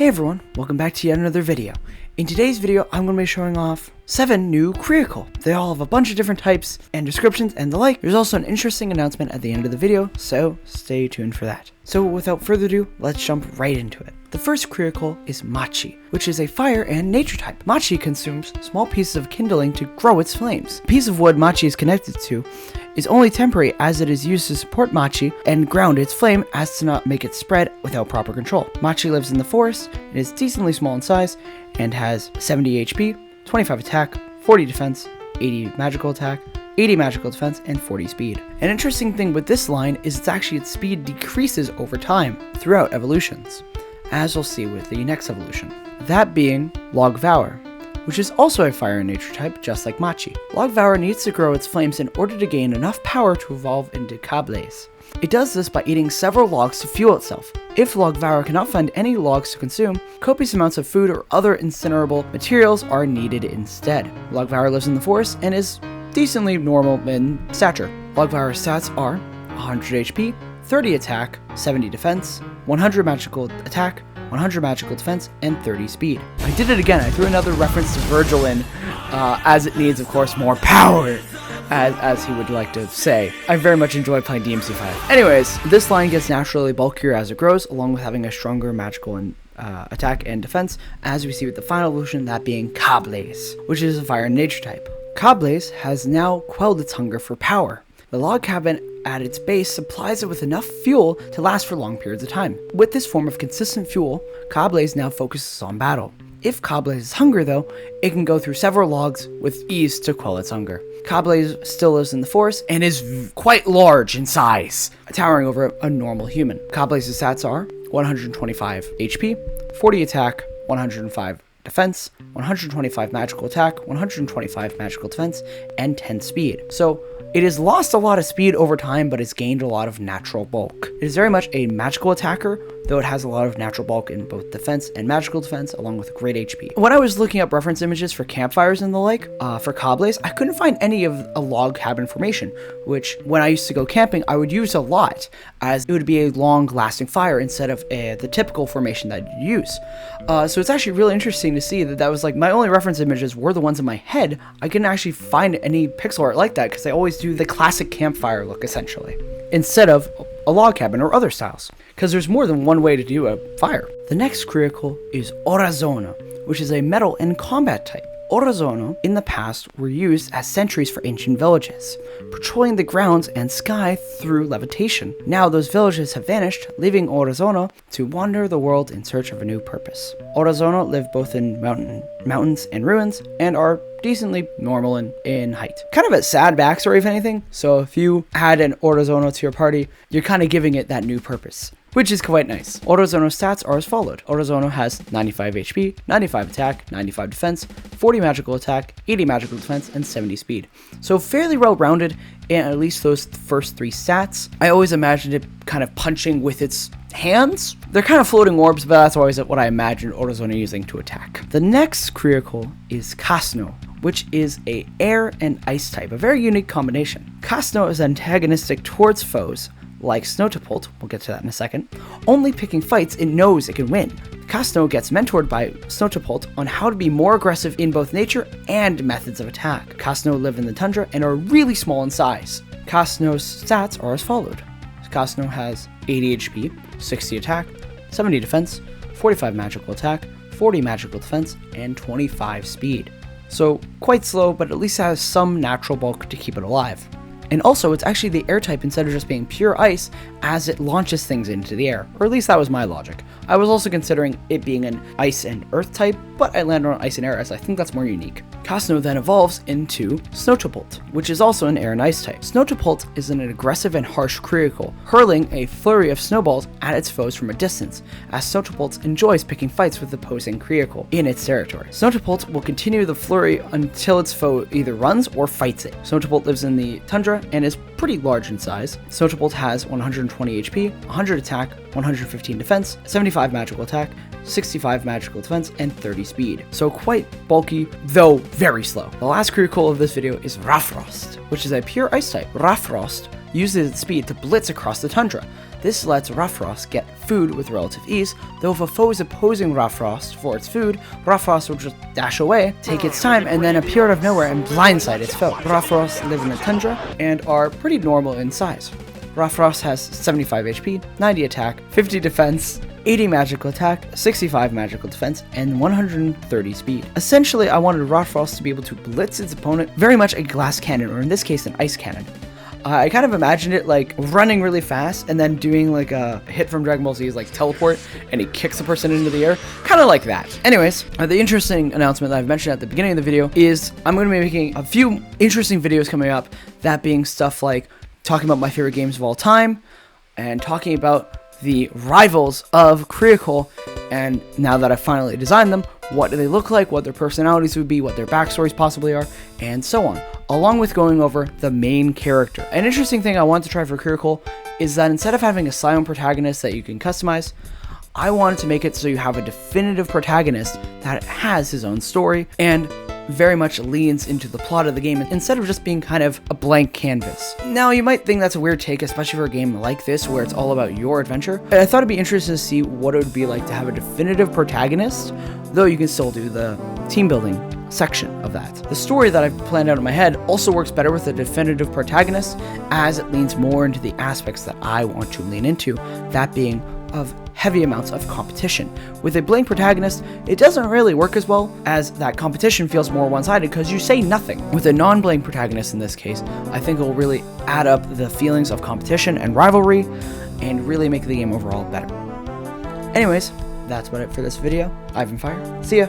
Hey everyone, welcome back to yet another video. In today's video, I'm going to be showing off 7 new Creacol. They all have a bunch of different types and descriptions and the like. There's also an interesting announcement at the end of the video, so stay tuned for that. So without further ado, let's jump right into it. The first Creacol is Machi, which is a fire and nature type. Machi consumes small pieces of kindling to grow its flames. The piece of wood Machi is connected to is only temporary, as it is used to support Machi and ground its flame as to not make it spread without proper control. Machi lives in the forest, it is decently small in size, and has 70 HP, 25 attack, 40 defense, 80 magical attack, 80 magical defense, and 40 speed. An interesting thing with this line is its speed decreases over time throughout evolutions, as we'll see with the next evolution. That being Logvauer, which is also a fire and nature type, just like Machi. Logvauer needs to grow its flames in order to gain enough power to evolve into Cables. It does this by eating several logs to fuel itself. If Logvauer cannot find any logs to consume, copious amounts of food or other incinerable materials are needed instead. Logvauer lives in the forest and is decently normal in stature. Logvauer's stats are 100 HP, 30 attack, 70 defense, 100 magical attack, 100 magical defense, and 30 speed. I did it again. I threw another reference to Virgil in, as it needs, of course, more power, as he would like to say. I very much enjoy playing DMC5. Anyways, this line gets naturally bulkier as it grows, along with having a stronger magical and attack and defense, as we see with the final evolution, that being Cables, which is a fire and nature type. Cables has now quelled its hunger for power. The log cabin at its base supplies it with enough fuel to last for long periods of time. With this form of consistent fuel, Cables now focuses on battle. If Cables is hungry though, it can go through several logs with ease to quell its hunger. Cables still lives in the forest and is quite large in size, towering over a normal human. Cables' stats are 125 HP, 40 attack, 105 defense, 125 magical attack, 125 magical defense, and 10 speed. So it has lost a lot of speed over time, but it's gained a lot of natural bulk. It is very much a magical attacker, though it has a lot of natural bulk in both defense and magical defense, along with great HP. When I was looking up reference images for campfires and the like, for Cables, I couldn't find any of a log cabin formation, which when I used to go camping, I would use a lot, as it would be a long-lasting fire instead of the typical formation that you use. So it's actually really interesting to see that was like my only reference images were the ones in my head. I couldn't actually find any pixel art like that, because I always do the classic campfire look, essentially, instead of a log cabin or other styles, because there's more than one way to do a fire. The next Creacol is Orazono, which is a metal and combat type. Orazono in the past were used as sentries for ancient villages, patrolling the grounds and sky through levitation. Now those villages have vanished, leaving Orazono to wander the world in search of a new purpose. Orazono live both in mountains and ruins, and are decently normal in height. Kind of a sad backstory, if anything, so if you add an Orazono to your party, you're kind of giving it that new purpose, which is quite nice. Orazono's stats are as followed. Orazono has 95 HP, 95 attack, 95 defense, 40 magical attack, 80 magical defense, and 70 speed. So fairly well-rounded in at least those first 3 stats. I always imagined it kind of punching with its hands. They're kind of floating orbs, but that's always what I imagined Orazono using to attack. The next Creacol is Casno, which is a air and ice type, a very unique combination. Casno is antagonistic towards foes, like Snowtopult, we'll get to that in a second. Only picking fights it knows it can win. Casno gets mentored by Snowtopult on how to be more aggressive in both nature and methods of attack. Casno live in the tundra and are really small in size. Casno's stats are as followed. Casno has 80 HP, 60 attack, 70 defense, 45 magical attack, 40 magical defense, and 25 speed. So quite slow, but at least has some natural bulk to keep it alive. And also, it's actually the air type instead of just being pure ice, as it launches things into the air. Or at least that was my logic. I was also considering it being an ice and earth type, but I landed on ice and air as I think that's more unique. Casno then evolves into Snowtopult, which is also an air and ice type. Snowtopult is an aggressive and harsh Creacol, hurling a flurry of snowballs at its foes from a distance, as Snowtopult enjoys picking fights with opposing Creacol in its territory. Snowtopult will continue the flurry until its foe either runs or fights it. Snowtopult lives in the tundra and is pretty large in size. Snowtopult has 120 HP, 100 attack, 115 defense, 75 magical attack, 65 magical defense, and 30 speed. So quite bulky, though very slow. The last Creacol of this video is Rafrost, which is a pure ice type. Rafrost uses its speed to blitz across the tundra. This lets Rough get food with relative ease, though if a foe is opposing Rough for its food, Rough will just dash away, take its time, and then appear out of nowhere and blindside its foe. Rough live in the tundra and are pretty normal in size. Rough has 75 HP, 90 attack, 50 defense, 80 magical attack, 65 magical defense, and 130 speed. Essentially, I wanted Rough to be able to blitz its opponent, very much a glass cannon, or in this case, an ice cannon. I kind of imagined it like running really fast and then doing like a hit from Dragon Ball Z's like teleport, and he kicks the person into the air, kind of like that. Anyways, the interesting announcement that I've mentioned at the beginning of the video is I'm going to be making a few interesting videos coming up, that being stuff like talking about my favorite games of all time, and talking about the rivals of Creacol, and now that I've finally designed them, what do they look like, what their personalities would be, what their backstories possibly are, and so on, along with going over the main character. An interesting thing I wanted to try for Creacol is that instead of having a silent protagonist that you can customize, I wanted to make it so you have a definitive protagonist that has his own story and very much leans into the plot of the game instead of just being kind of a blank canvas. Now, you might think that's a weird take, especially for a game like this where it's all about your adventure, but I thought it'd be interesting to see what it would be like to have a definitive protagonist, though you can still do the team building section of that. The story that I've planned out in my head also works better with a definitive protagonist, as it leans more into the aspects that I want to lean into, that being of heavy amounts of competition. With a blank protagonist, it doesn't really work as well, as that competition feels more one-sided because you say nothing. With a non-blank protagonist in this case, I think it will really add up the feelings of competition and rivalry and really make the game overall better. Anyways, that's about it for this video. I've been Fire. See ya!